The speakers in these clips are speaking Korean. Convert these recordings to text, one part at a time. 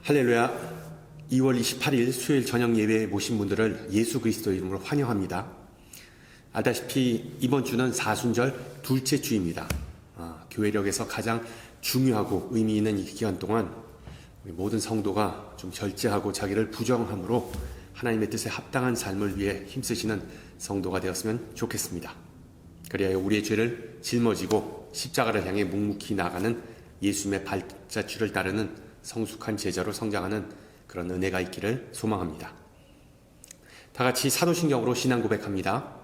할렐루야. 2월 28일 수요일 저녁 예배에 모신 분들을 예수 그리스도 이름으로 환영합니다. 알다시피 이번 주는 사순절 둘째 주입니다. 교회력에서 가장 중요하고 의미 있는 이 기간 동안 우리 모든 성도가 좀 절제하고 자기를 부정함으로 하나님의 뜻에 합당한 삶을 위해 힘쓰시는 성도가 되었으면 좋겠습니다. 그리하여 우리의 죄를 짊어지고 십자가를 향해 묵묵히 나가는 예수님의 발자취를 따르는 성숙한 제자로 성장하는 그런 은혜가 있기를 소망합니다. 다 같이 사도신경으로 신앙 고백합니다.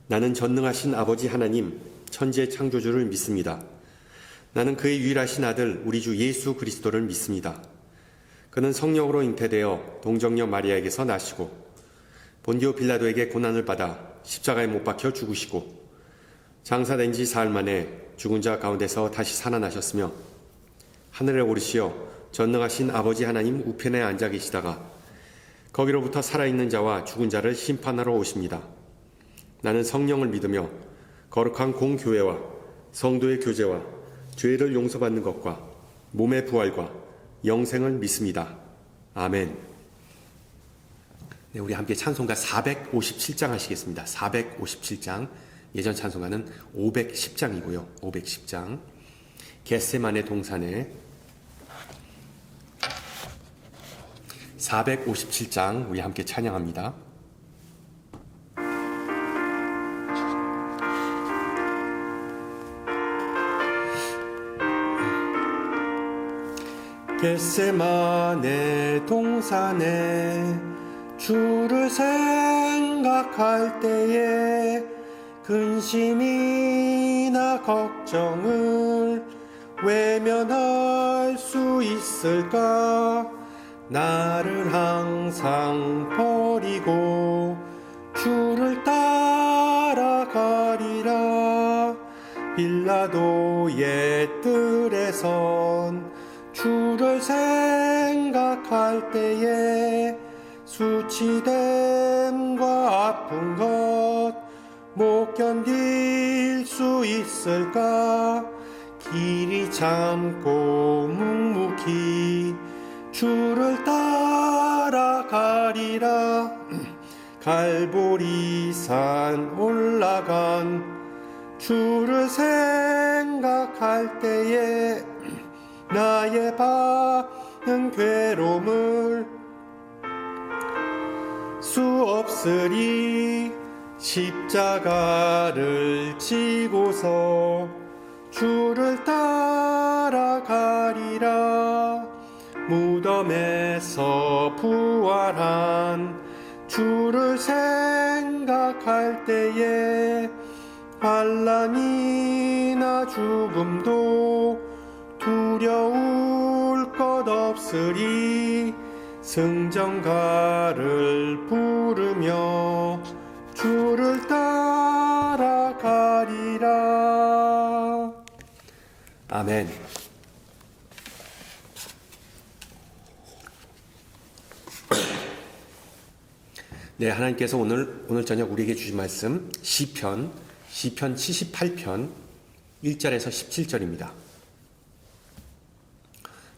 나는 전능하신 아버지 하나님 천지의 창조주를 믿습니다. 나는 그의 유일하신 아들 우리 주 예수 그리스도를 믿습니다. 그는 성령으로 잉태되어 동정녀 마리아에게서 나시고 본디오 빌라도에게 고난을 받아 십자가에 못 박혀 죽으시고 장사된 지 사흘 만에 죽은 자 가운데서 다시 살아나셨으며 하늘에 오르시어 전능하신 아버지 하나님 우편에 앉아 계시다가 거기로부터 살아있는 자와 죽은 자를 심판하러 오십니다. 나는 성령을 믿으며 거룩한 공교회와 성도의 교제와 죄를 용서받는 것과 몸의 부활과 영생을 믿습니다. 아멘. 네, 우리 함께 찬송가 457장 하시겠습니다. 457장. 예전 찬송가는 510장이고요. 510장. 겟세마네 동산에 457장 우리 함께 찬양합니다. 겟세마네 동산에 주를 생각할 때에 근심이나 걱정을 외면할 수 있을까? 나를 항상 버리고 주를 따라가리라. 빌라도의 뜰에선 주를 생각할 때에 수치됨과 아픈 것 못 견딜 수 있을까? 길이 참고 묵묵히 주를 따라가리라. 갈보리산 올라간 주를 생각할 때에 나의 많은 괴로움을 수 없으리. 십자가를 지고서 주를 따라가리라. 무덤에서 부활한 주를 생각할 때에 환난이나 죽음도 두려울 것 없으리. 승전가를 부르며 주를 따라가리라. 아멘. 네, 하나님께서 오늘 저녁 우리에게 주신 말씀 시편 78편 1절에서 17절입니다.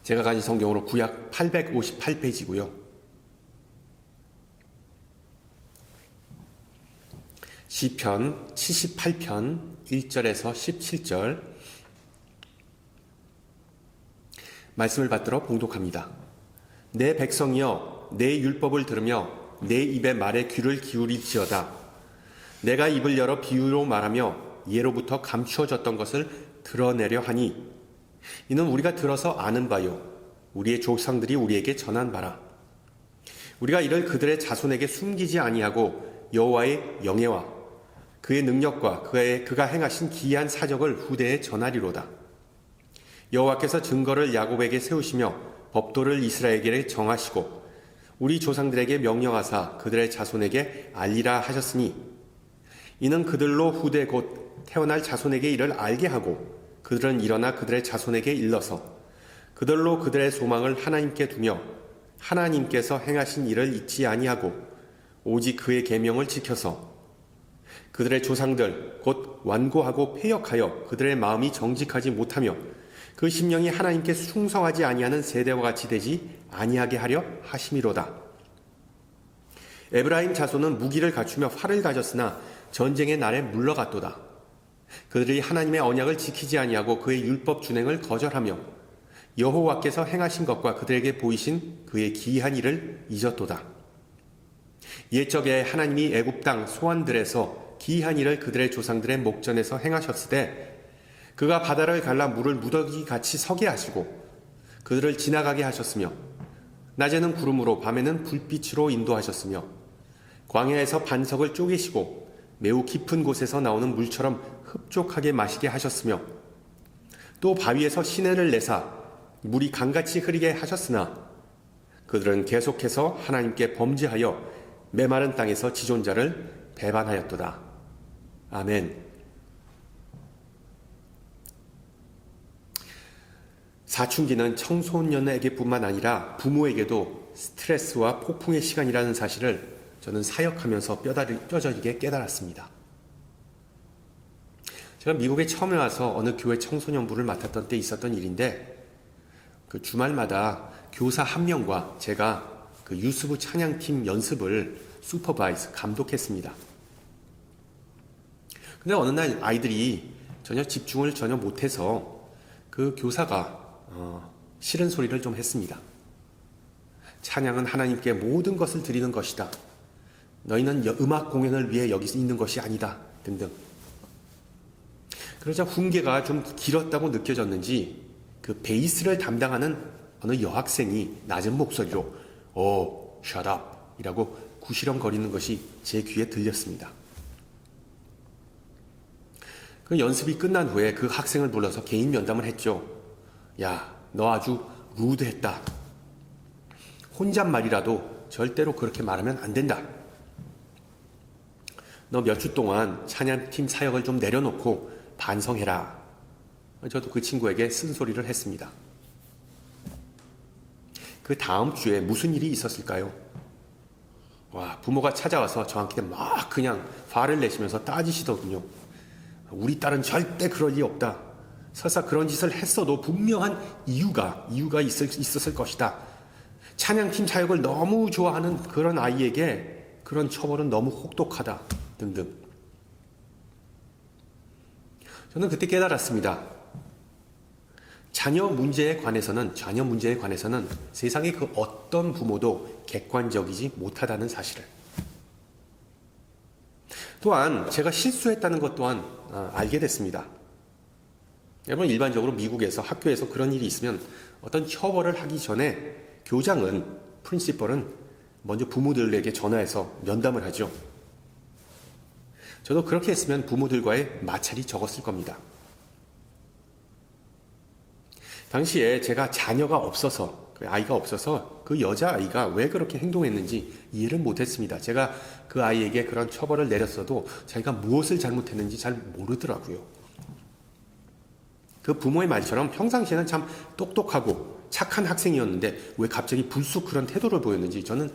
제가 가진 성경으로 구약 858페이지고요. 시편 78편 1절에서 17절 말씀을 받들어 봉독합니다. 내 백성이여 내 율법을 들으며 내 입의 말에 귀를 기울일지어다. 내가 입을 열어 비유로 말하며 예로부터 감추어졌던 것을 드러내려 하니 이는 우리가 들어서 아는 바요 우리의 조상들이 우리에게 전한 바라. 우리가 이를 그들의 자손에게 숨기지 아니하고 여호와의 영예와 그의 능력과 그가 행하신 기이한 사적을 후대에 전하리로다. 여호와께서 증거를 야곱에게 세우시며 법도를 이스라엘에게 정하시고 우리 조상들에게 명령하사 그들의 자손에게 알리라 하셨으니 이는 그들로 후대 곧 태어날 자손에게 이를 알게 하고 그들은 일어나 그들의 자손에게 일러서 그들로 그들의 소망을 하나님께 두며 하나님께서 행하신 일을 잊지 아니하고 오직 그의 계명을 지켜서 그들의 조상들 곧 완고하고 패역하여 그들의 마음이 정직하지 못하며 그 심령이 하나님께 충성하지 아니하는 세대와 같이 되지 아니하게 하려 하심이로다. 에브라임 자손은 무기를 갖추며 활을 가졌으나 전쟁의 날에 물러갔도다. 그들이 하나님의 언약을 지키지 아니하고 그의 율법 준행을 거절하며 여호와께서 행하신 것과 그들에게 보이신 그의 기이한 일을 잊었도다. 옛적에 하나님이 애굽 땅 소환들에서 기이한 일을 그들의 조상들의 목전에서 행하셨으되 그가 바다를 갈라 물을 무더기 같이 서게 하시고 그들을 지나가게 하셨으며 낮에는 구름으로 밤에는 불빛으로 인도하셨으며 광야에서 반석을 쪼개시고 매우 깊은 곳에서 나오는 물처럼 흡족하게 마시게 하셨으며 또 바위에서 시내를 내사 물이 강같이 흐르게 하셨으나 그들은 계속해서 하나님께 범죄하여 메마른 땅에서 지존자를 배반하였도다. 아멘. 사춘기는 청소년에게뿐만 아니라 부모에게도 스트레스와 폭풍의 시간이라는 사실을 저는 사역하면서 뼈저리게 깨달았습니다. 제가 미국에 처음에 와서 어느 교회 청소년부를 맡았던 때 있었던 일인데 그 주말마다 교사 한 명과 제가 그 유스부 찬양팀 연습을 감독했습니다. 근데 어느 날 아이들이 집중을 전혀 못해서 그 교사가 싫은 소리를 좀 했습니다. 찬양은 하나님께 모든 것을 드리는 것이다. 너희는 음악 공연을 위해 여기 있는 것이 아니다. 등등. 그러자 훈계가 좀 길었다고 느껴졌는지 그 베이스를 담당하는 어느 여학생이 낮은 목소리로 shut up 이라고 구시렁거리는 것이 제 귀에 들렸습니다. 그 연습이 끝난 후에 그 학생을 불러서 개인 면담을 했죠. 야, 너 아주 루드했다. 혼잣말이라도 절대로 그렇게 말하면 안 된다. 너 몇 주 동안 찬양팀 사역을 좀 내려놓고 반성해라. 저도 그 친구에게 쓴소리를 했습니다. 그 다음 주에 무슨 일이 있었을까요? 부모가 찾아와서 저한테 막 그냥 화를 내시면서 따지시더군요. 우리 딸은 절대 그럴 리 없다. 설사 그런 짓을 했어도 분명한 이유가 있었을 것이다. 찬양팀 사역을 너무 좋아하는 그런 아이에게 그런 처벌은 너무 혹독하다. 등등. 저는 그때 깨달았습니다. 자녀 문제에 관해서는 세상의 그 어떤 부모도 객관적이지 못하다는 사실을. 또한 제가 실수했다는 것 또한 알게 됐습니다. 여러분, 일반적으로 미국에서 학교에서 그런 일이 있으면 어떤 처벌을 하기 전에 프린시펄은 먼저 부모들에게 전화해서 면담을 하죠. 저도 그렇게 했으면 부모들과의 마찰이 적었을 겁니다. 당시에 제가 아이가 없어서 그 여자아이가 왜 그렇게 행동했는지 이해를 못했습니다. 제가 그 아이에게 그런 처벌을 내렸어도 자기가 무엇을 잘못했는지 잘 모르더라고요. 그 부모의 말처럼 평상시에는 참 똑똑하고 착한 학생이었는데 왜 갑자기 불쑥 그런 태도를 보였는지 저는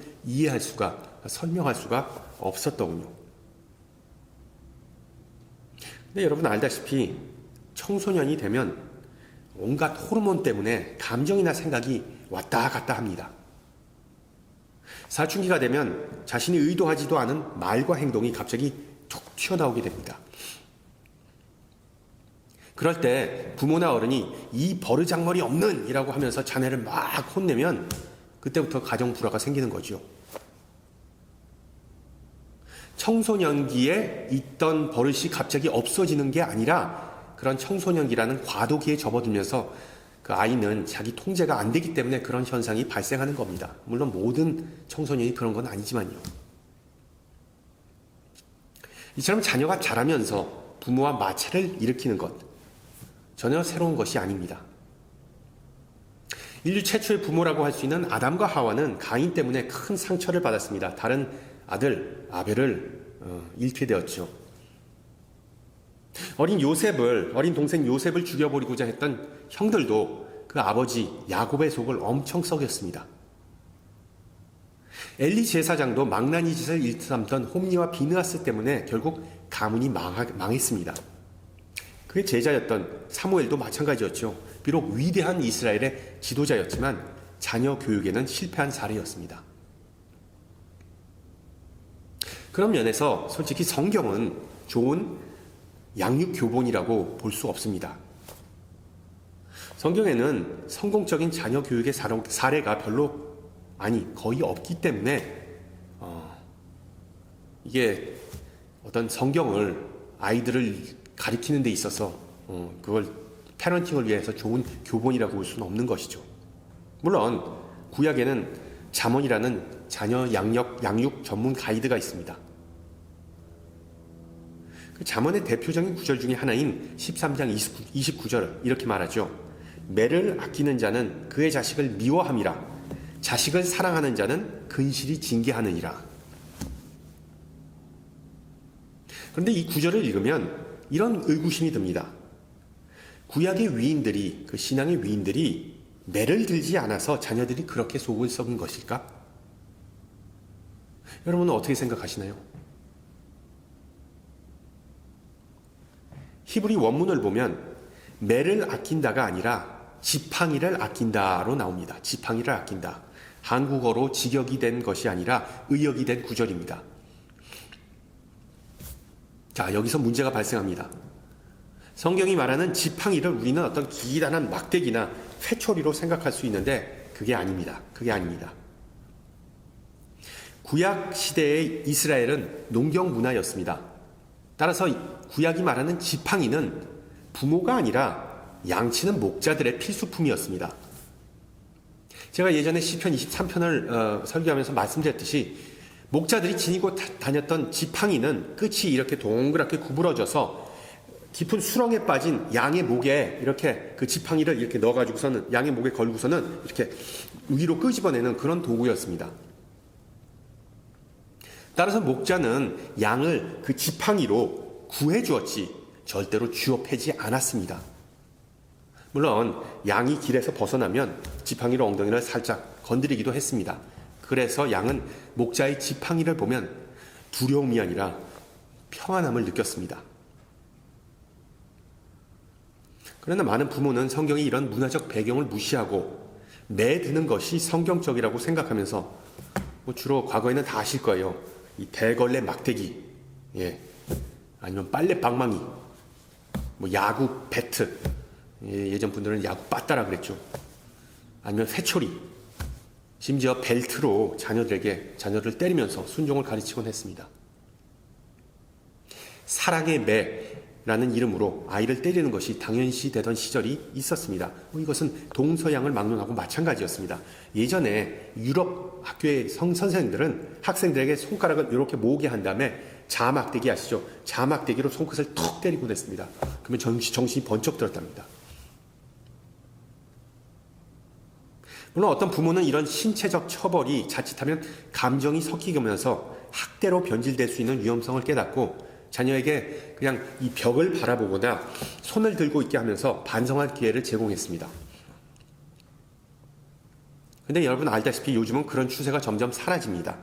설명할 수가 없었더군요. 근데 여러분 알다시피 청소년이 되면 온갖 호르몬 때문에 감정이나 생각이 왔다 갔다 합니다. 사춘기가 되면 자신이 의도하지도 않은 말과 행동이 갑자기 툭 튀어나오게 됩니다. 그럴 때 부모나 어른이 이 버르장머리 없는 이라고 하면서 자녀를 막 혼내면 그때부터 가정 불화가 생기는 거죠. 청소년기에 있던 버릇이 갑자기 없어지는 게 아니라 그런 청소년기라는 과도기에 접어들면서 그 아이는 자기 통제가 안 되기 때문에 그런 현상이 발생하는 겁니다. 물론 모든 청소년이 그런 건 아니지만요. 이처럼 자녀가 자라면서 부모와 마찰을 일으키는 것, 전혀 새로운 것이 아닙니다. 인류 최초의 부모라고 할 수 있는 아담과 하와는 가인 때문에 큰 상처를 받았습니다. 다른 아들 아벨을 잃게 되었죠. 어린 동생 요셉을 죽여버리고자 했던 형들도 그 아버지 야곱의 속을 엄청 썩였습니다. 엘리 제사장도 망나니 짓을 일삼던 홈리와 비느하스 때문에 결국 가문이 망했습니다. 그의 제자였던 사무엘도 마찬가지였죠. 비록 위대한 이스라엘의 지도자였지만 자녀 교육에는 실패한 사례였습니다. 그런 면에서 솔직히 성경은 좋은 양육 교본이라고 볼 수 없습니다. 성경에는 성공적인 자녀 교육의 사례가 거의 없기 때문에 이게 어떤 성경을 아이들을 가리키는 데 있어서 그걸 패런팅을 위해서 좋은 교본이라고 볼 수는 없는 것이죠. 물론 구약에는 잠언이라는 자녀 양육 전문 가이드가 있습니다. 그 잠언의 대표적인 구절 중에 하나인 13장 29절 이렇게 말하죠. 매를 아끼는 자는 그의 자식을 미워함이라. 자식을 사랑하는 자는 근실이 징계하느니라. 그런데 이 구절을 읽으면 이런 의구심이 듭니다. 구약의 위인들이, 그 신앙의 위인들이 매를 들지 않아서 자녀들이 그렇게 속을 썩은 것일까? 여러분은 어떻게 생각하시나요? 히브리 원문을 보면 매를 아낀다가 아니라 지팡이를 아낀다로 나옵니다. 지팡이를 아낀다. 한국어로 직역이 된 것이 아니라 의역이 된 구절입니다. 자, 여기서 문제가 발생합니다. 성경이 말하는 지팡이를 우리는 어떤 기이단한 막대기나 회초리로 생각할 수 있는데 그게 아닙니다. 그게 아닙니다. 구약 시대의 이스라엘은 농경 문화였습니다. 따라서 구약이 말하는 지팡이는 부모가 아니라 양치는 목자들의 필수품이었습니다. 제가 예전에 시편 23편을 설교하면서 말씀드렸듯이 목자들이 지니고 다녔던 지팡이는 끝이 이렇게 동그랗게 구부러져서 깊은 수렁에 빠진 양의 목에 이렇게 그 지팡이를 이렇게 넣어가지고서는 양의 목에 걸고서는 이렇게 위로 끄집어내는 그런 도구였습니다. 따라서 목자는 양을 그 지팡이로 구해주었지 절대로 쥐어 패지 않았습니다. 물론 양이 길에서 벗어나면 지팡이로 엉덩이를 살짝 건드리기도 했습니다. 그래서 양은 목자의 지팡이를 보면 두려움이 아니라 평안함을 느꼈습니다. 그러나 많은 부모는 성경이 이런 문화적 배경을 무시하고 매 드는 것이 성경적이라고 생각하면서 주로 과거에는 다 아실 거예요. 이 대걸레 막대기, 아니면 빨래 방망이, 야구 배트, 예전 분들은 야구 빠따라 그랬죠. 아니면 회초리, 심지어 벨트로 자녀를 때리면서 순종을 가르치곤 했습니다. 사랑의 매라는 이름으로 아이를 때리는 것이 당연시 되던 시절이 있었습니다. 이것은 동서양을 막론하고 마찬가지였습니다. 예전에 유럽 학교의 선생님들은 학생들에게 손가락을 이렇게 모으게 한 다음에 자막대기 아시죠? 자막대기로 손끝을 턱 때리곤 했습니다. 그러면 정신이 번쩍 들었답니다. 물론 어떤 부모는 이런 신체적 처벌이 자칫하면 감정이 섞이면서 학대로 변질될 수 있는 위험성을 깨닫고 자녀에게 그냥 이 벽을 바라보거나 손을 들고 있게 하면서 반성할 기회를 제공했습니다. 근데 여러분 알다시피 요즘은 그런 추세가 점점 사라집니다.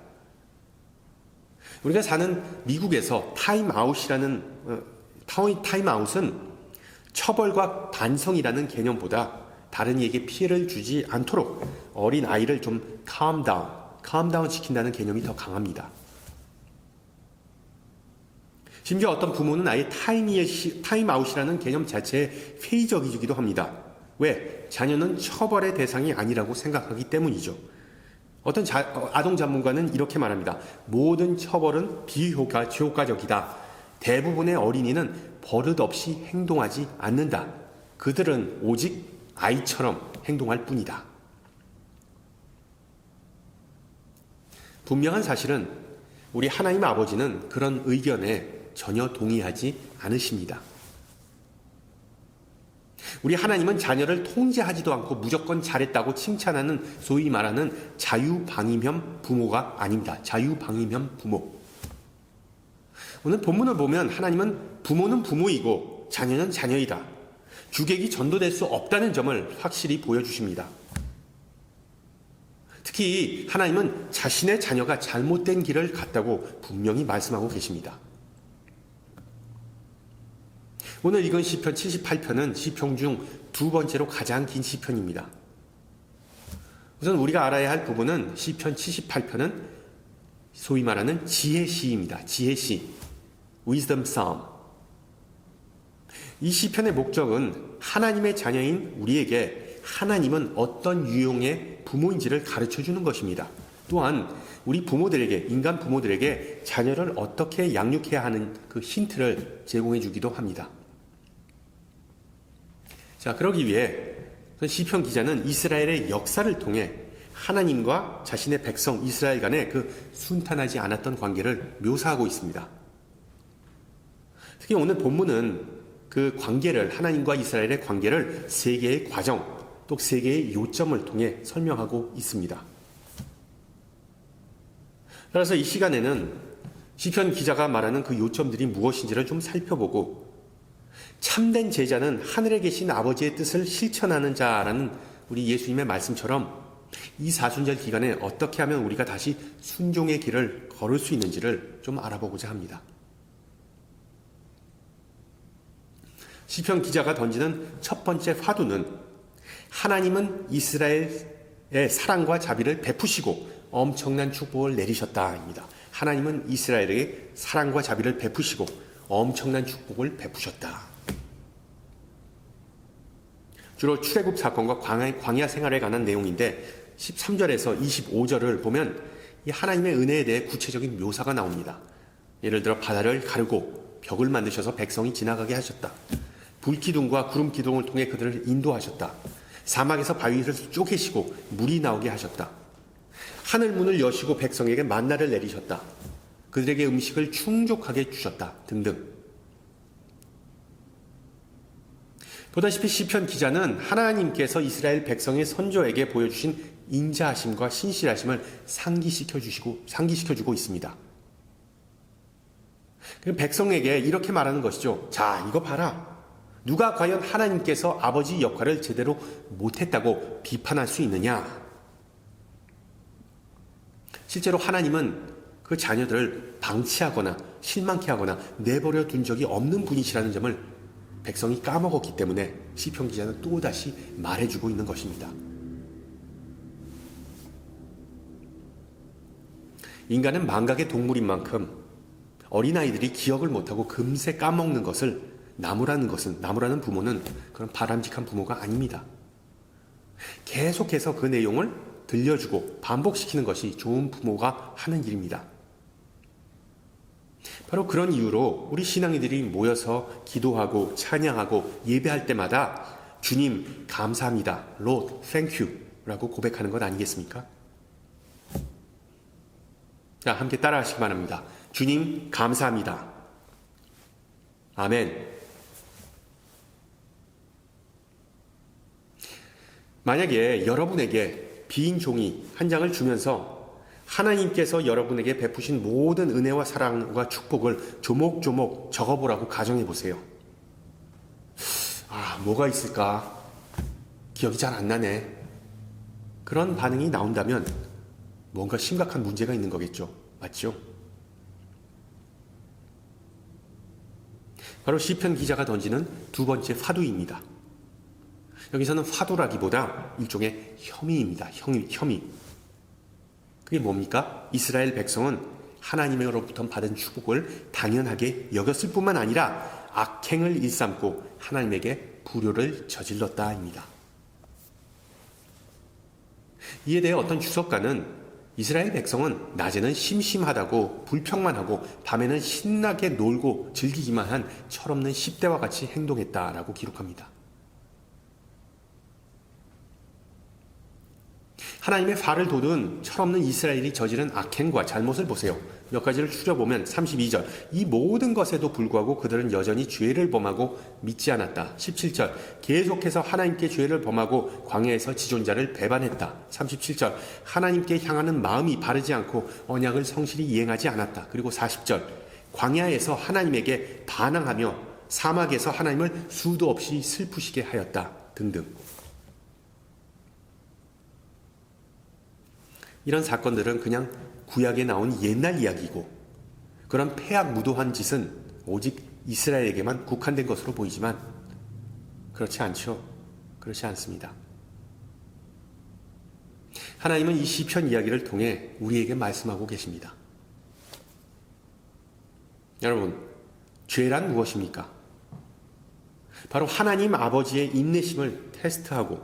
우리가 사는 미국에서 타임아웃은 처벌과 반성이라는 개념보다 다른 이에게 피해를 주지 않도록 어린 아이를 좀 calm 시킨다는 개념이 더 강합니다. 심지어 어떤 부모는 아예 타임아웃이라는 개념 자체에 회의적이기도 합니다. 왜? 자녀는 처벌의 대상이 아니라고 생각하기 때문이죠. 어떤 아동 전문가는 이렇게 말합니다. 모든 처벌은 비효과적이다. 대부분의 어린이는 버릇없이 행동하지 않는다. 그들은 오직 아이처럼 행동할 뿐이다. 분명한 사실은 우리 하나님 아버지는 그런 의견에 전혀 동의하지 않으십니다. 우리 하나님은 자녀를 통제하지도 않고 무조건 잘했다고 칭찬하는 소위 말하는 자유방임형 부모가 아닙니다. 자유방임형 부모. 오늘 본문을 보면 하나님은 부모는 부모이고 자녀는 자녀이다. 주객이 전도될 수 없다는 점을 확실히 보여주십니다. 특히 하나님은 자신의 자녀가 잘못된 길을 갔다고 분명히 말씀하고 계십니다. 오늘 읽은 시편 78편은 시편 중 두 번째로 가장 긴 시편입니다. 우선 우리가 알아야 할 부분은 시편 78편은 소위 말하는 지혜시입니다. 지혜시, Wisdom Psalm. 이 시편의 목적은 하나님의 자녀인 우리에게 하나님은 어떤 유형의 부모인지를 가르쳐 주는 것입니다. 또한 우리 부모들에게, 인간 부모들에게 자녀를 어떻게 양육해야 하는 그 힌트를 제공해 주기도 합니다. 자, 그러기 위해 시편 기자는 이스라엘의 역사를 통해 하나님과 자신의 백성 이스라엘 간의 그 순탄하지 않았던 관계를 묘사하고 있습니다. 특히 오늘 본문은 그 관계를, 하나님과 이스라엘의 관계를 세 개의 과정, 또 세 개의 요점을 통해 설명하고 있습니다. 따라서 이 시간에는 시편 기자가 말하는 그 요점들이 무엇인지를 좀 살펴보고, 참된 제자는 하늘에 계신 아버지의 뜻을 실천하는 자라는 우리 예수님의 말씀처럼 이 사순절 기간에 어떻게 하면 우리가 다시 순종의 길을 걸을 수 있는지를 좀 알아보고자 합니다. 시편 기자가 던지는 첫 번째 화두는 하나님은 이스라엘의 사랑과 자비를 베푸시고 엄청난 축복을 내리셨다입니다. 하나님은 이스라엘에게 사랑과 자비를 베푸시고 엄청난 축복을 베푸셨다. 주로 출애굽 사건과 광야 생활에 관한 내용인데 13절에서 25절을 보면 이 하나님의 은혜에 대해 구체적인 묘사가 나옵니다. 예를 들어 바다를 가르고 벽을 만드셔서 백성이 지나가게 하셨다. 불기둥과 구름기둥을 통해 그들을 인도하셨다. 사막에서 바위를 쪼개시고 물이 나오게 하셨다. 하늘 문을 여시고 백성에게 만나를 내리셨다. 그들에게 음식을 충족하게 주셨다. 등등. 보다시피 시편 기자는 하나님께서 이스라엘 백성의 선조에게 보여주신 인자하심과 신실하심을 상기시켜주고 있습니다. 백성에게 이렇게 말하는 것이죠. 자, 이거 봐라. 누가 과연 하나님께서 아버지 역할을 제대로 못했다고 비판할 수 있느냐? 실제로 하나님은 그 자녀들을 방치하거나 실망케 하거나 내버려 둔 적이 없는 분이시라는 점을 백성이 까먹었기 때문에 시편 기자는 또다시 말해주고 있는 것입니다. 인간은 망각의 동물인 만큼 어린아이들이 기억을 못하고 금세 까먹는 것을 나무라는 부모는 그런 바람직한 부모가 아닙니다. 계속해서 그 내용을 들려주고 반복시키는 것이 좋은 부모가 하는 일입니다. 바로 그런 이유로 우리 신앙이들이 모여서 기도하고 찬양하고 예배할 때마다 주님 감사합니다. Lord, thank you 라고 고백하는 것 아니겠습니까? 자, 함께 따라하시기 바랍니다. 주님 감사합니다. 아멘. 만약에 여러분에게 빈 종이 한 장을 주면서 하나님께서 여러분에게 베푸신 모든 은혜와 사랑과 축복을 조목조목 적어보라고 가정해 보세요. 아, 뭐가 있을까? 기억이 잘 안 나네. 그런 반응이 나온다면 뭔가 심각한 문제가 있는 거겠죠. 맞죠? 바로 시편 기자가 던지는 두 번째 화두입니다. 여기서는 화두라기보다 일종의 혐의입니다. 혐의. 그게 뭡니까? 이스라엘 백성은 하나님으로부터 받은 축복을 당연하게 여겼을 뿐만 아니라 악행을 일삼고 하나님에게 불효를 저질렀다입니다. 이에 대해 어떤 주석가는 이스라엘 백성은 낮에는 심심하다고 불평만 하고 밤에는 신나게 놀고 즐기기만 한 철없는 10대와 같이 행동했다라고 기록합니다. 하나님의 발을 돋운 철없는 이스라엘이 저지른 악행과 잘못을 보세요. 몇 가지를 추려보면 32절 이 모든 것에도 불구하고 그들은 여전히 죄를 범하고 믿지 않았다. 17절 계속해서 하나님께 죄를 범하고 광야에서 지존자를 배반했다. 37절 하나님께 향하는 마음이 바르지 않고 언약을 성실히 이행하지 않았다. 그리고 40절 광야에서 하나님에게 반항하며 사막에서 하나님을 수도 없이 슬프시게 하였다. 등등. 이런 사건들은 그냥 구약에 나온 옛날 이야기고 그런 폐악무도한 짓은 오직 이스라엘에게만 국한된 것으로 보이지만 그렇지 않죠. 그렇지 않습니다. 하나님은 이 시편 이야기를 통해 우리에게 말씀하고 계십니다. 여러분, 죄란 무엇입니까? 바로 하나님 아버지의 인내심을 테스트하고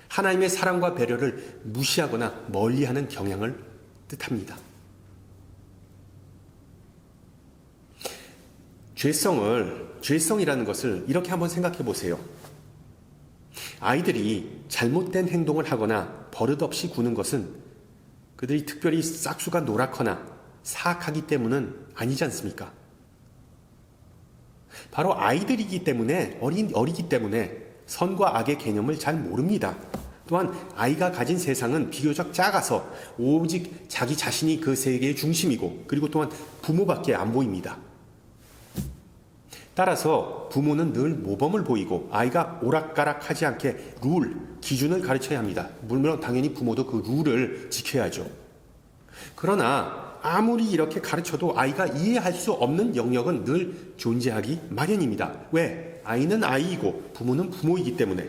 하나님의 사랑과 배려를 무시하거나 멀리하는 경향을 뜻합니다. 죄성이라는 것을 이렇게 한번 생각해 보세요. 아이들이 잘못된 행동을 하거나 버릇없이 구는 것은 그들이 특별히 싹수가 노랗거나 사악하기 때문은 아니지 않습니까? 바로 아이들이기 때문에, 어리기 때문에 선과 악의 개념을 잘 모릅니다. 또한 아이가 가진 세상은 비교적 작아서 오직 자기 자신이 그 세계의 중심이고, 그리고 또한 부모밖에 안 보입니다. 따라서 부모는 늘 모범을 보이고 아이가 오락가락하지 않게 기준을 가르쳐야 합니다. 물론 당연히 부모도 그 룰을 지켜야죠. 그러나 아무리 이렇게 가르쳐도 아이가 이해할 수 없는 영역은 늘 존재하기 마련입니다. 왜? 아이는 아이이고 부모는 부모이기 때문에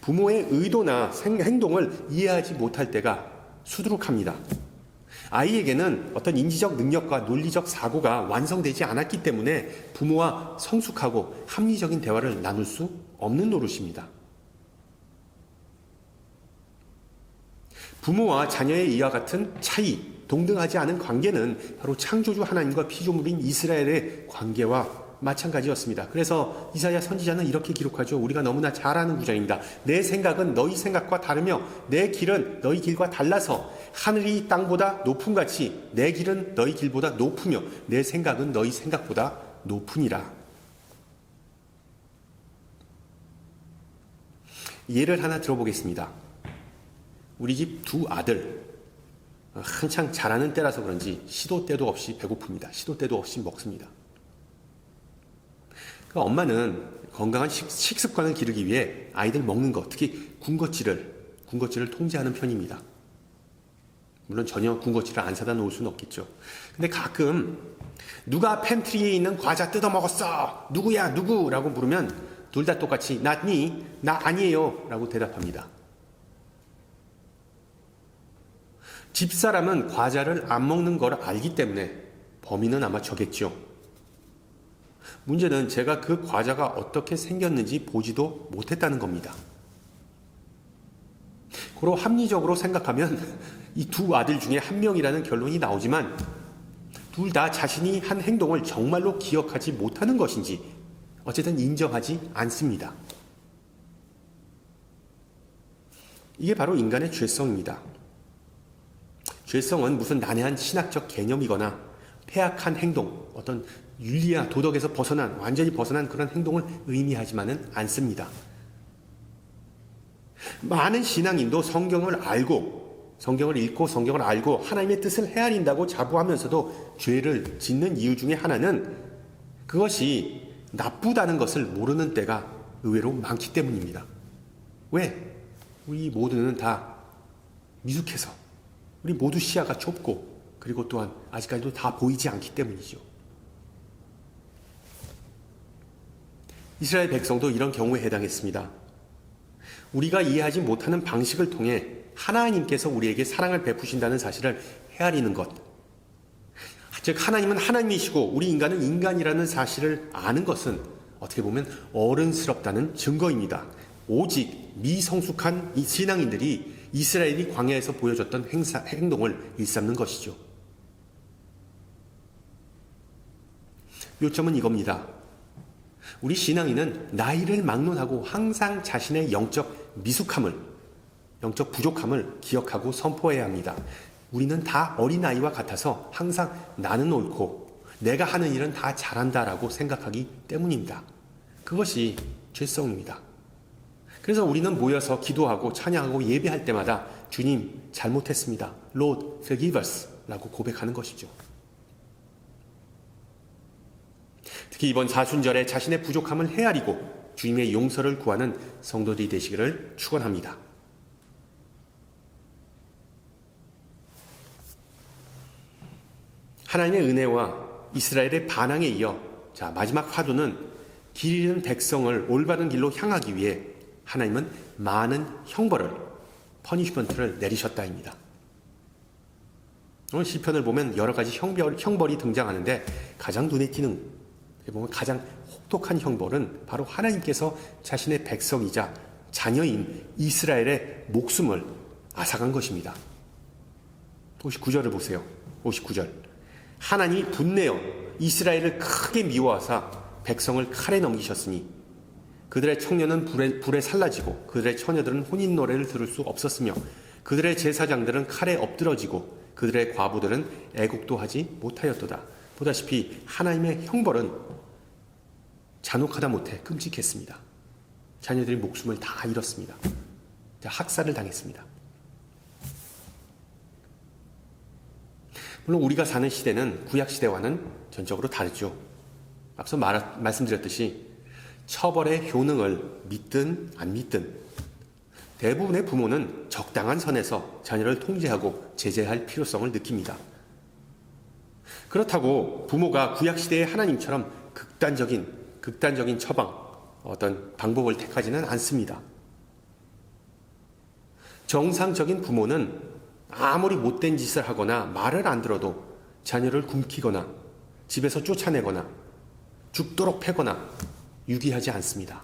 부모의 의도나 행동을 이해하지 못할 때가 수두룩합니다. 아이에게는 어떤 인지적 능력과 논리적 사고가 완성되지 않았기 때문에 부모와 성숙하고 합리적인 대화를 나눌 수 없는 노릇입니다. 부모와 자녀의 이와 같은 차이, 동등하지 않은 관계는 바로 창조주 하나님과 피조물인 이스라엘의 관계와 마찬가지였습니다. 그래서 이사야 선지자는 이렇게 기록하죠. 우리가 너무나 잘 아는 구절입니다. 내 생각은 너희 생각과 다르며 내 길은 너희 길과 달라서 하늘이 땅보다 높음 같이 내 길은 너희 길보다 높으며 내 생각은 너희 생각보다 높으니라. 예를 하나 들어보겠습니다. 우리 집 두 아들, 한창 자라는 때라서 그런지 시도 때도 없이 배고픕니다. 시도 때도 없이 먹습니다. 그러니까 엄마는 건강한 식습관을 기르기 위해 아이들 먹는 것, 특히 군것질을 통제하는 편입니다. 물론 전혀 군것질을 안 사다 놓을 수는 없겠죠. 근데 가끔 누가 팬트리에 있는 과자 뜯어 먹었어? 누구야? 누구? 라고 물으면 둘 다 똑같이 나니? 나 아니에요. 라고 대답합니다. 집사람은 과자를 안 먹는 걸 알기 때문에 범인은 아마 저겠죠. 문제는 제가 그 과자가 어떻게 생겼는지 보지도 못했다는 겁니다. 그로 합리적으로 생각하면 이 두 아들 중에 한 명이라는 결론이 나오지만 둘 다 자신이 한 행동을 정말로 기억하지 못하는 것인지 어쨌든 인정하지 않습니다. 이게 바로 인간의 죄성입니다. 죄성은 무슨 난해한 신학적 개념이거나 폐악한 행동, 어떤 윤리와 도덕에서 완전히 벗어난 그런 행동을 의미하지만은 않습니다. 많은 신앙인도 성경을 읽고 성경을 알고 하나님의 뜻을 헤아린다고 자부하면서도 죄를 짓는 이유 중에 하나는 그것이 나쁘다는 것을 모르는 때가 의외로 많기 때문입니다. 왜? 우리 모두는 다 미숙해서, 우리 모두 시야가 좁고, 그리고 또한 아직까지도 다 보이지 않기 때문이죠. 이스라엘 백성도 이런 경우에 해당했습니다. 우리가 이해하지 못하는 방식을 통해 하나님께서 우리에게 사랑을 베푸신다는 사실을 헤아리는 것, 즉 하나님은 하나님이시고 우리 인간은 인간이라는 사실을 아는 것은 어떻게 보면 어른스럽다는 증거입니다. 오직 미성숙한 이 신앙인들이 이스라엘이 광야에서 보여줬던 행동을 일삼는 것이죠. 요점은 이겁니다. 우리 신앙인은 나이를 막론하고 항상 자신의 영적 부족함을 기억하고 선포해야 합니다. 우리는 다 어린아이와 같아서 항상 나는 옳고 내가 하는 일은 다 잘한다라고 생각하기 때문입니다. 그것이 죄성입니다. 그래서 우리는 모여서 기도하고 찬양하고 예배할 때마다 주님 잘못했습니다. Lord, forgive us 라고 고백하는 것이죠. 특히 이번 사순절에 자신의 부족함을 헤아리고 주님의 용서를 구하는 성도들이 되시기를 축원합니다. 하나님의 은혜와 이스라엘의 반항에 이어 자, 마지막 화두는 길 잃은 백성을 올바른 길로 향하기 위해 하나님은 많은 형벌을, 퍼니시먼트를 내리셨다입니다. 오늘 시편을 보면 여러 가지 형벌이 등장하는데 가장 눈에 띄는, 보면 가장 혹독한 형벌은 바로 하나님께서 자신의 백성이자 자녀인 이스라엘의 목숨을 앗아간 것입니다. 59절을 보세요. 59절. 하나님이 분내어 이스라엘을 크게 미워하사 백성을 칼에 넘기셨으니 그들의 청년은 불에 살라지고 그들의 처녀들은 혼인 노래를 들을 수 없었으며 그들의 제사장들은 칼에 엎드러지고 그들의 과부들은 애국도 하지 못하였도다. 보다시피 하나님의 형벌은 잔혹하다 못해 끔찍했습니다. 자녀들이 목숨을 다 잃었습니다. 학살을 당했습니다. 물론 우리가 사는 시대는 구약시대와는 전적으로 다르죠. 앞서 말씀드렸듯이 처벌의 효능을 믿든 안 믿든 대부분의 부모는 적당한 선에서 자녀를 통제하고 제재할 필요성을 느낍니다. 그렇다고 부모가 구약시대의 하나님처럼 극단적인 처방, 어떤 방법을 택하지는 않습니다. 정상적인 부모는 아무리 못된 짓을 하거나 말을 안 들어도 자녀를 굶기거나 집에서 쫓아내거나 죽도록 패거나 유기하지 않습니다.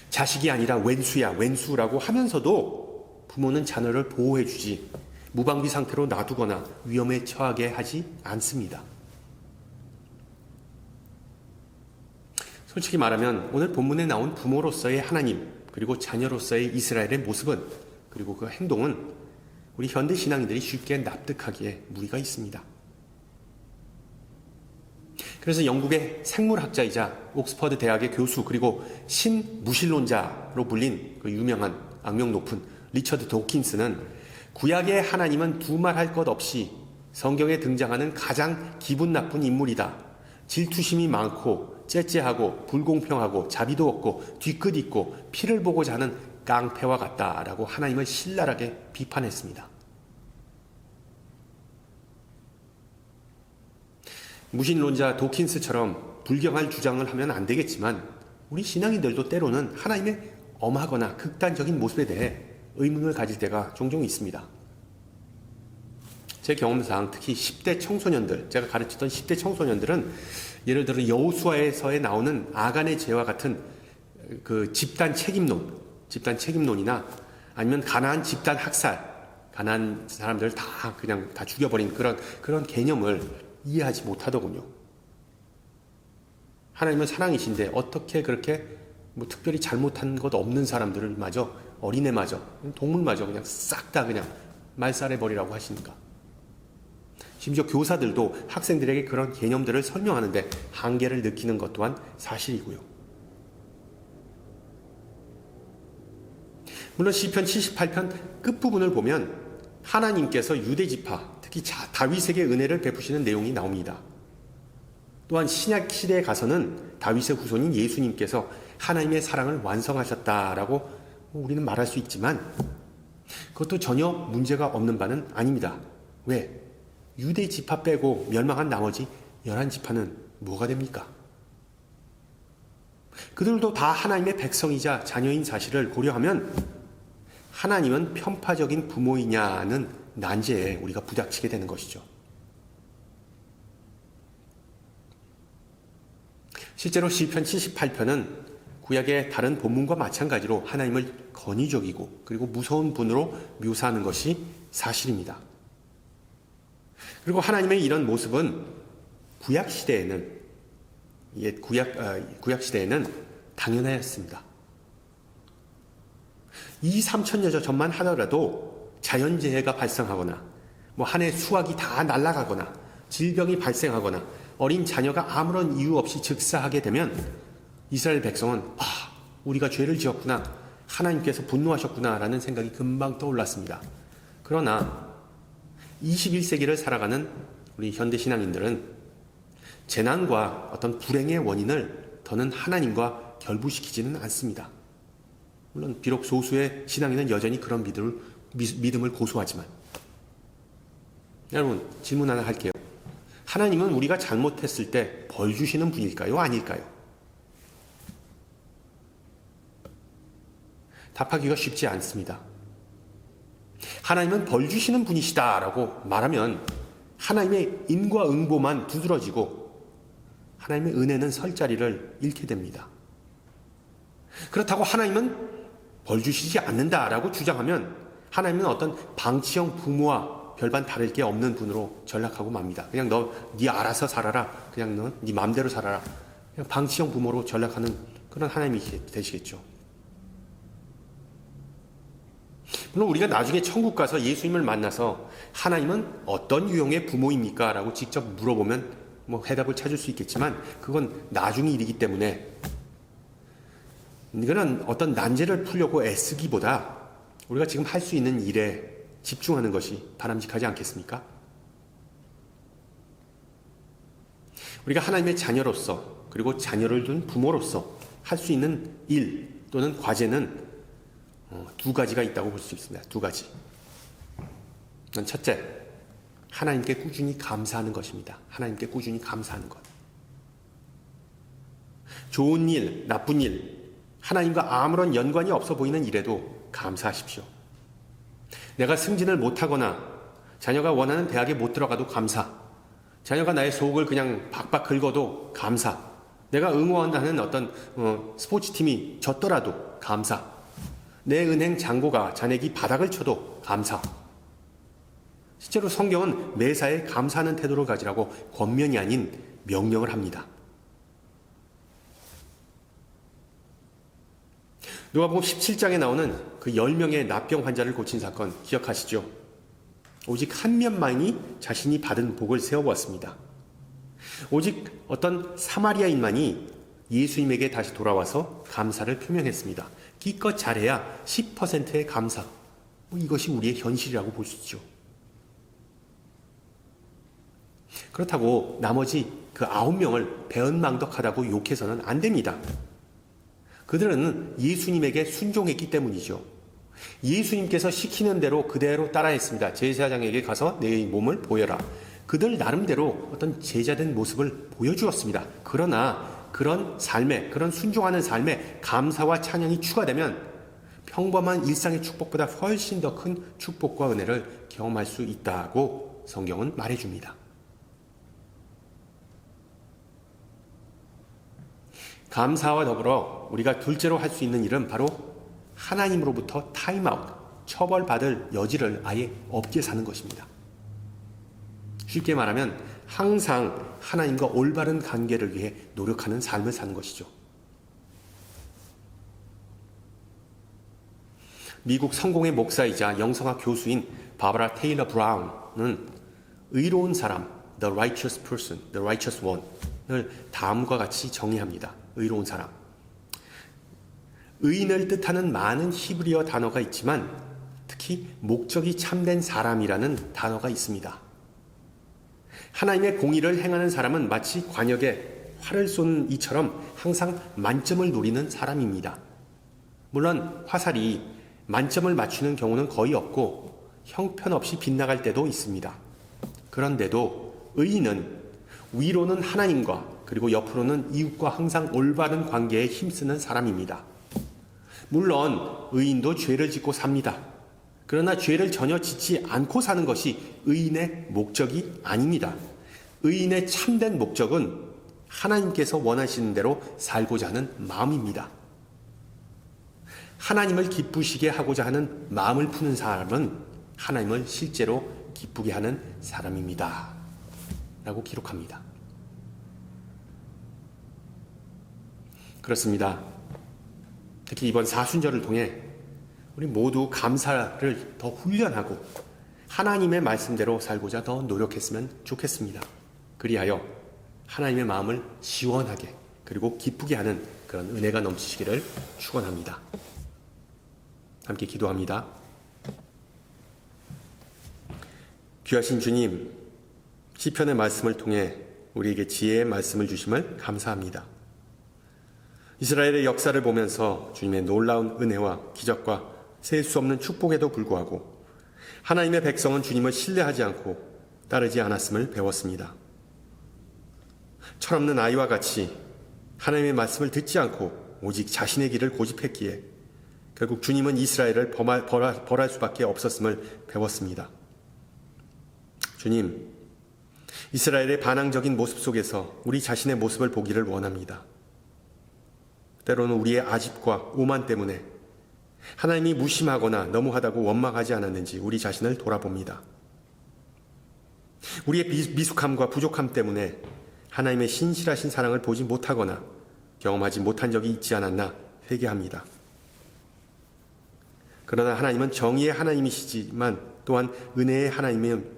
자식이 아니라 왼수라고 하면서도 부모는 자녀를 보호해주지 무방비 상태로 놔두거나 위험에 처하게 하지 않습니다. 솔직히 말하면 오늘 본문에 나온 부모로서의 하나님 그리고 자녀로서의 이스라엘의 모습은 그리고 그 행동은 우리 현대 신앙인들이 쉽게 납득하기에 무리가 있습니다. 그래서 영국의 생물학자이자 옥스퍼드 대학의 교수 그리고 신무신론자로 불린 그 유명한 악명 높은 리처드 도킨스는 구약의 하나님은 두말할 것 없이 성경에 등장하는 가장 기분 나쁜 인물이다. 질투심이 많고 째째하고 불공평하고 자비도 없고 뒤끝 있고 피를 보고자 하는 깡패와 같다라고 하나님을 신랄하게 비판했습니다. 무신론자 도킨스처럼 불경할 주장을 하면 안 되겠지만 우리 신앙인들도 때로는 하나님의 엄하거나 극단적인 모습에 대해 의문을 가질 때가 종종 있습니다. 제 경험상 특히 10대 청소년들, 제가 가르치던 10대 청소년들은 예를 들어 여호수아에서에 나오는 아간의 죄와 같은 그 집단 책임론이나 아니면 가나안 집단 학살, 가나안 사람들 다 죽여버린 그런 개념을 이해하지 못하더군요. 하나님은 사랑이신데 어떻게 그렇게 특별히 잘못한 것 없는 사람들을 마저, 어린애마저, 동물마저 그냥 싹 다 그냥 말살해버리라고 하시니까. 심지어 교사들도 학생들에게 그런 개념들을 설명하는데 한계를 느끼는 것 또한 사실이고요. 물론 시편 78편 끝부분을 보면 하나님께서 유대지파, 특히 다윗에게 은혜를 베푸시는 내용이 나옵니다. 또한 신약 시대에 가서는 다윗의 후손인 예수님께서 하나님의 사랑을 완성하셨다라고 우리는 말할 수 있지만 그것도 전혀 문제가 없는 바는 아닙니다. 왜? 유대 지파 빼고 멸망한 나머지 11지파는 뭐가 됩니까? 그들도 다 하나님의 백성이자 자녀인 사실을 고려하면 하나님은 편파적인 부모이냐는 난제에 우리가 부닥치게 되는 것이죠. 실제로 시편 78편은 구약의 다른 본문과 마찬가지로 하나님을 권위적이고 그리고 무서운 분으로 묘사하는 것이 사실입니다. 그리고 하나님의 이런 모습은 구약 시대에는 당연하였습니다. 2,000~3,000년 전만 하더라도 자연재해가 발생하거나 한 해 수확이 다 날아가거나 질병이 발생하거나 어린 자녀가 아무런 이유 없이 즉사하게 되면 이스라엘 백성은 우리가 죄를 지었구나, 하나님께서 분노하셨구나 라는 생각이 금방 떠올랐습니다. 그러나 21세기를 살아가는 우리 현대 신앙인들은 재난과 어떤 불행의 원인을 더는 하나님과 결부시키지는 않습니다. 물론 비록 소수의 신앙인은 여전히 그런 믿음을 고수하지만 여러분 질문 하나 할게요. 하나님은 우리가 잘못했을 때 벌 주시는 분일까요? 아닐까요? 답하기가 쉽지 않습니다. 하나님은 벌 주시는 분이시다라고 말하면 하나님의 인과응보만 두드러지고 하나님의 은혜는 설 자리를 잃게 됩니다. 그렇다고 하나님은 벌 주시지 않는다라고 주장하면 하나님은 어떤 방치형 부모와 별반 다를 게 없는 분으로 전락하고 맙니다. 그냥 네 알아서 살아라. 그냥 너 네 마음대로 살아라. 그냥 방치형 부모로 전락하는 그런 하나님이 되시겠죠. 물론 우리가 나중에 천국 가서 예수님을 만나서 하나님은 어떤 유형의 부모입니까? 라고 직접 물어보면 해답을 찾을 수 있겠지만 그건 나중의 일이기 때문에 이거는 어떤 난제를 풀려고 애쓰기보다 우리가 지금 할 수 있는 일에 집중하는 것이 바람직하지 않겠습니까? 우리가 하나님의 자녀로서 그리고 자녀를 둔 부모로서 할 수 있는 일 또는 과제는 두 가지가 있다고 볼 수 있습니다. 두 가지. 첫째, 하나님께 꾸준히 감사하는 것입니다. 하나님께 꾸준히 감사하는 것. 좋은 일, 나쁜 일, 하나님과 아무런 연관이 없어 보이는 일에도 감사하십시오. 내가 승진을 못하거나 자녀가 원하는 대학에 못 들어가도 감사. 자녀가 나의 속을 그냥 박박 긁어도 감사. 내가 응원하는 어떤 스포츠팀이 졌더라도 감사. 내 은행 잔고가 잔액이 바닥을 쳐도 감사. 실제로 성경은 매사에 감사하는 태도를 가지라고 권면이 아닌 명령을 합니다. 누가복음 17장에 나오는 그 10명의 납병 환자를 고친 사건 기억하시죠? 오직 한 명만이 자신이 받은 복을 세워보았습니다. 오직 어떤 사마리아인만이 예수님에게 다시 돌아와서 감사를 표명했습니다. 기껏 잘해야 10%의 감사. 이것이 우리의 현실이라고 볼 수 있죠. 그렇다고 나머지 그 9명을 배은망덕하다고 욕해서는 안 됩니다. 그들은 예수님에게 순종했기 때문이죠. 예수님께서 시키는 대로 그대로 따라했습니다. 제사장에게 가서 내 몸을 보여라. 그들 나름대로 어떤 제자된 모습을 보여주었습니다. 그러나 그런 삶에, 그런 순종하는 삶에 감사와 찬양이 추가되면 평범한 일상의 축복보다 훨씬 더 큰 축복과 은혜를 경험할 수 있다고 성경은 말해줍니다. 감사와 더불어 우리가 둘째로 할 수 있는 일은 바로 하나님으로부터 타임아웃, 처벌받을 여지를 아예 없게 사는 것입니다. 쉽게 말하면 항상 하나님과 올바른 관계를 위해 노력하는 삶을 사는 것이죠. 미국 성공의 목사이자 영성학 교수인 바바라 테일러 브라운은 의로운 사람, the righteous person, the righteous one을 다음과 같이 정의합니다. 의로운 사람. 의인을 뜻하는 많은 히브리어 단어가 있지만 특히 목적이 참된 사람이라는 단어가 있습니다. 하나님의 공의를 행하는 사람은 마치 관역에 활을 쏘는 이처럼 항상 만점을 노리는 사람입니다. 물론 화살이 만점을 맞추는 경우는 거의 없고 형편없이 빗나갈 때도 있습니다. 그런데도 의인은 위로는 하나님과 그리고 옆으로는 이웃과 항상 올바른 관계에 힘쓰는 사람입니다. 물론 의인도 죄를 짓고 삽니다. 그러나 죄를 전혀 짓지 않고 사는 것이 의인의 목적이 아닙니다. 의인의 참된 목적은 하나님께서 원하시는 대로 살고자 하는 마음입니다. 하나님을 기쁘시게 하고자 하는 마음을 푸는 사람은 하나님을 실제로 기쁘게 하는 사람입니다. 라고 기록합니다. 그렇습니다. 특히 이번 사순절을 통해 우리 모두 감사를 더 훈련하고 하나님의 말씀대로 살고자 더 노력했으면 좋겠습니다. 그리하여 하나님의 마음을 시원하게 그리고 기쁘게 하는 그런 은혜가 넘치시기를 축원합니다. 함께 기도합니다. 귀하신 주님, 시편의 말씀을 통해 우리에게 지혜의 말씀을 주심을 감사합니다. 이스라엘의 역사를 보면서 주님의 놀라운 은혜와 기적과 셀 수 없는 축복에도 불구하고 하나님의 백성은 주님을 신뢰하지 않고 따르지 않았음을 배웠습니다. 철없는 아이와 같이 하나님의 말씀을 듣지 않고 오직 자신의 길을 고집했기에 결국 주님은 이스라엘을 벌할 수밖에 없었음을 배웠습니다. 주님, 이스라엘의 반항적인 모습 속에서 우리 자신의 모습을 보기를 원합니다. 때로는 우리의 아집과 오만 때문에 하나님이 무심하거나 너무하다고 원망하지 않았는지 우리 자신을 돌아봅니다. 우리의 미숙함과 부족함 때문에 하나님의 신실하신 사랑을 보지 못하거나 경험하지 못한 적이 있지 않았나 회개합니다. 그러나 하나님은 정의의 하나님이시지만 또한 은혜의 하나님은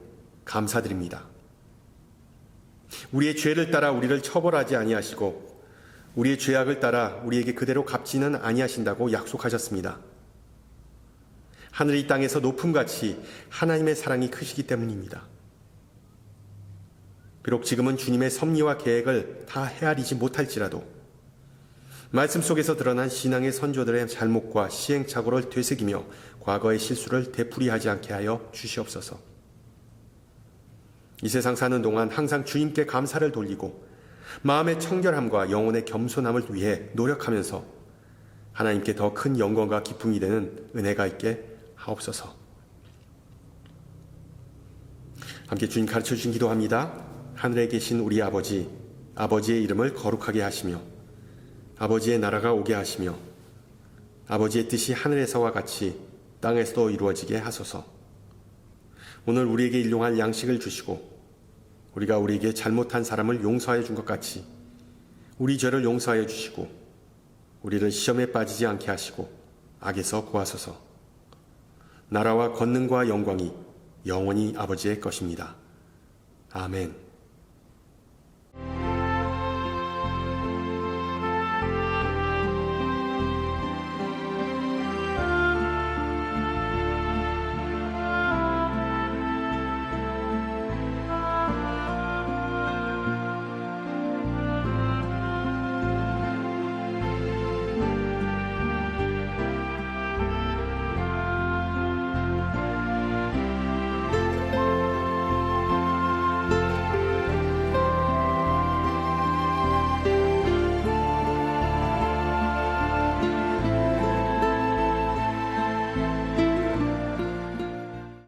감사드립니다. 우리의 죄를 따라 우리를 처벌하지 아니하시고 우리의 죄악을 따라 우리에게 그대로 갚지는 아니하신다고 약속하셨습니다. 하늘이 땅에서 높음같이 하나님의 사랑이 크시기 때문입니다. 비록 지금은 주님의 섭리와 계획을 다 헤아리지 못할지라도 말씀 속에서 드러난 신앙의 선조들의 잘못과 시행착오를 되새기며 과거의 실수를 되풀이하지 않게 하여 주시옵소서. 이 세상 사는 동안 항상 주님께 감사를 돌리고 마음의 청결함과 영혼의 겸손함을 위해 노력하면서 하나님께 더 큰 영광과 기쁨이 되는 은혜가 있게 하옵소서. 함께 주님 가르쳐 주신 기도합니다. 하늘에 계신 우리 아버지, 아버지의 이름을 거룩하게 하시며 아버지의 나라가 오게 하시며 아버지의 뜻이 하늘에서와 같이 땅에서도 이루어지게 하소서. 오늘 우리에게 일용할 양식을 주시고 우리가 우리에게 잘못한 사람을 용서하여 준 것 같이 우리 죄를 용서하여 주시고 우리를 시험에 빠지지 않게 하시고 악에서 구하소서. 나라와 권능과 영광이 영원히 아버지의 것입니다. 아멘.